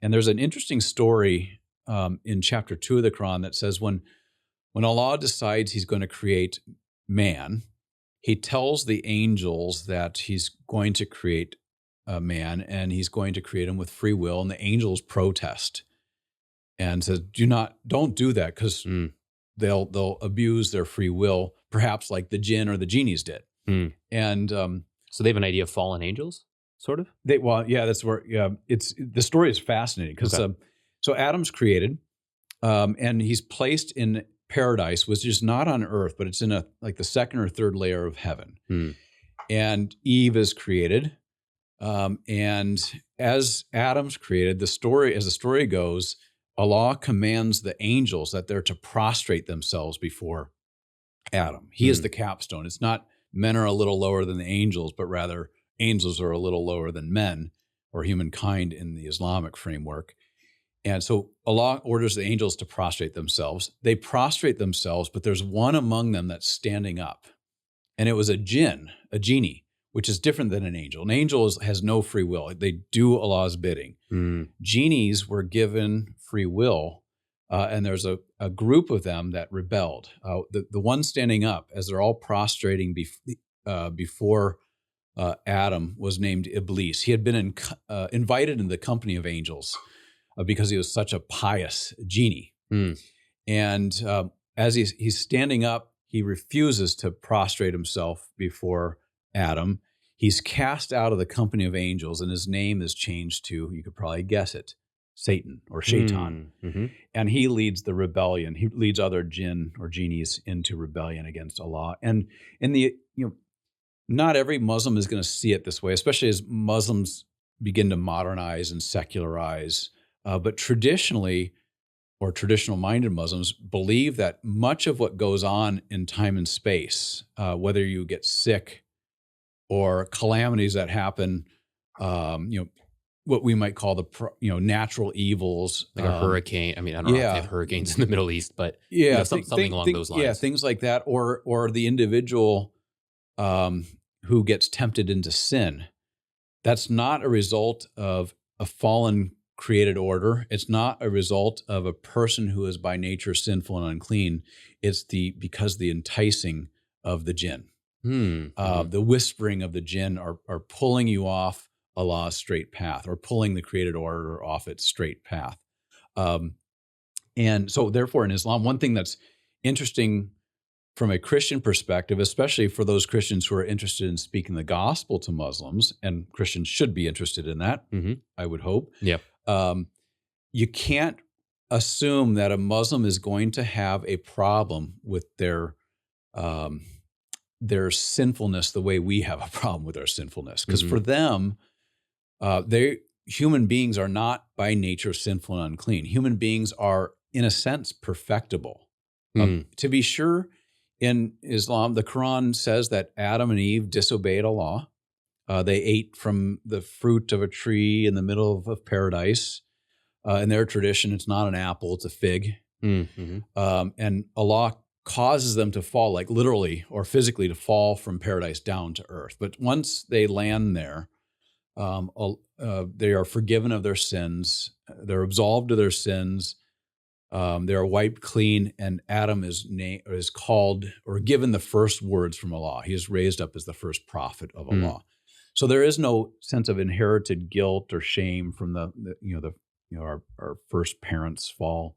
And there's an interesting story in chapter 2 of the Quran that says when Allah decides he's going to create man, he tells the angels that he's going to create a man and he's going to create him with free will. And the angels protest and says, don't do that, because they'll abuse their free will, perhaps like the Jinn or the genies did. And so they have an idea of fallen angels, sort of? That's where the story is fascinating because so Adam's created and he's placed in paradise, which is not on earth, but it's in the second or third layer of heaven. And Eve is created. And as Adam's created, as the story goes, Allah commands the angels that they're to prostrate themselves before Adam. He is the capstone. It's not men are a little lower than the angels, but rather angels are a little lower than men or humankind in the Islamic framework. And so Allah orders the angels to prostrate themselves. They prostrate themselves, but there's one among them that's standing up. And it was a jinn, a genie, which is different than an angel. An angel has no free will. They do Allah's bidding. Genies were given free will, and there's a group of them that rebelled. The one standing up, as they're all prostrating before Adam, was named Iblis. He had been invited in the company of angels because he was such a pious genie. And as he's standing up, he refuses to prostrate himself before Adam. He's cast out of the company of angels, and his name is changed to, you could probably guess it, Satan or Shaitan. And he leads the rebellion. He leads other jinn or genies into rebellion against Allah. And not every Muslim is going to see it this way, especially as Muslims begin to modernize and secularize. But traditionally, or traditional-minded Muslims believe that much of what goes on in time and space, whether you get sick or calamities that happen, what we might call the natural evils, like a hurricane. I mean, I don't know if they have hurricanes in the Middle East, but something along those lines. Yeah, things like that, or the individual who gets tempted into sin. That's not a result of a fallen created order. It's not a result of a person who is by nature sinful and unclean. It's because the enticing of the jinn, the whispering of the jinn are pulling you off Allah's straight path, or pulling the created order off its straight path. And so therefore in Islam, one thing that's interesting from a Christian perspective, especially for those Christians who are interested in speaking the gospel to Muslims, and Christians should be interested in that, I would hope. Yep. You can't assume that a Muslim is going to have a problem with their sinfulness the way we have a problem with our sinfulness. Because for them, human beings are not by nature sinful and unclean. Human beings are, in a sense, perfectible. To be sure, in Islam, the Quran says that Adam and Eve disobeyed Allah. They ate from the fruit of a tree in the middle of paradise. In their tradition, it's not an apple, it's a fig. And Allah causes them to fall, like literally or physically to fall from paradise down to earth. But once they land there, they are forgiven of their sins. They're absolved of their sins. They are wiped clean, and Adam is called or given the first words from Allah. He is raised up as the first prophet of Allah. So there is no sense of inherited guilt or shame from our first parents' fall.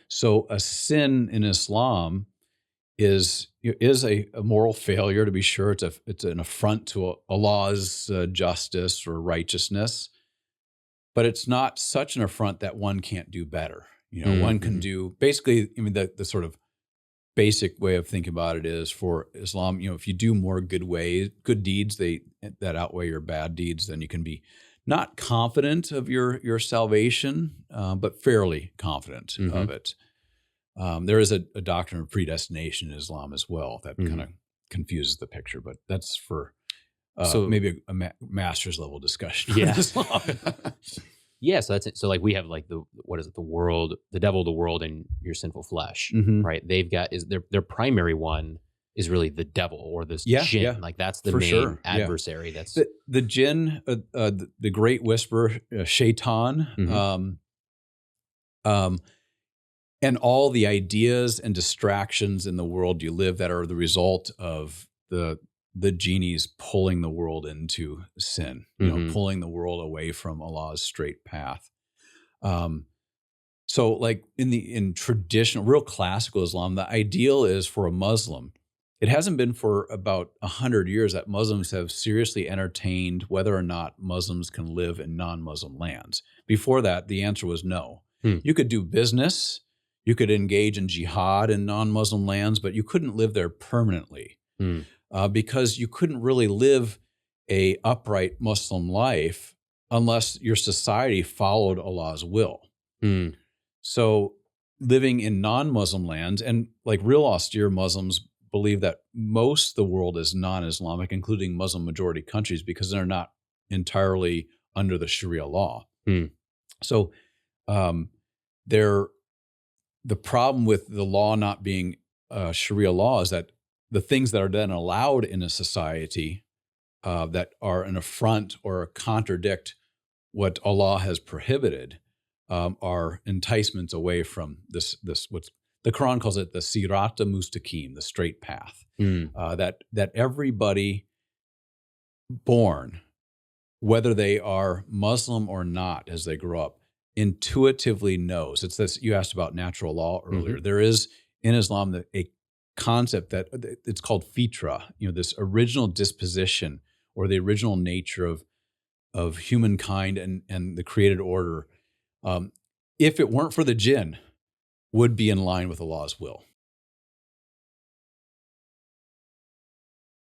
So a sin in Islam is a moral failure, to be sure. It's an affront to Allah's justice or righteousness, but it's not such an affront that one can't do better. One can do basically. I mean, the sort of basic way of thinking about it is for Islam. If you do more good deeds, that outweigh your bad deeds, then you can be not confident of your salvation, but fairly confident of it. There is a doctrine of predestination in Islam as well that kind of confuses the picture, but that's for maybe a master's level discussion. Yeah. Islam. Yeah, so that's it. So like we have like the world, the devil, the world, and your sinful flesh, right? They've got their primary one is really the devil or this jinn. Yeah, like that's the for main sure. adversary. That's the jinn, the great whisperer, shaitan, and all the ideas and distractions in the world you live that are the result of the genies pulling the world into sin, pulling the world away from Allah's straight path. So like in traditional, real classical Islam, the ideal is for a Muslim. It hasn't been for about 100 years that Muslims have seriously entertained whether or not Muslims can live in non-Muslim lands. Before that, the answer was no. You could do business, you could engage in jihad in non-Muslim lands, but you couldn't live there permanently because you couldn't really live a upright Muslim life unless your society followed Allah's will. So living in non-Muslim lands, and like real austere Muslims believe that most of the world is non-Islamic, including Muslim majority countries, because they're not entirely under the Sharia law. So the problem with the law not being Sharia law is that the things that are then allowed in a society that are an affront or contradict what Allah has prohibited are enticements away from this what's the Quran calls it the sirata mustaqim, the straight path. That everybody born, whether they are Muslim or not, as they grow up, intuitively knows. It's this. You asked about natural law earlier. There is in Islam a concept that it's called fitra. This original disposition or the original nature of humankind and the created order. If it weren't for the jinn, would be in line with Allah's will.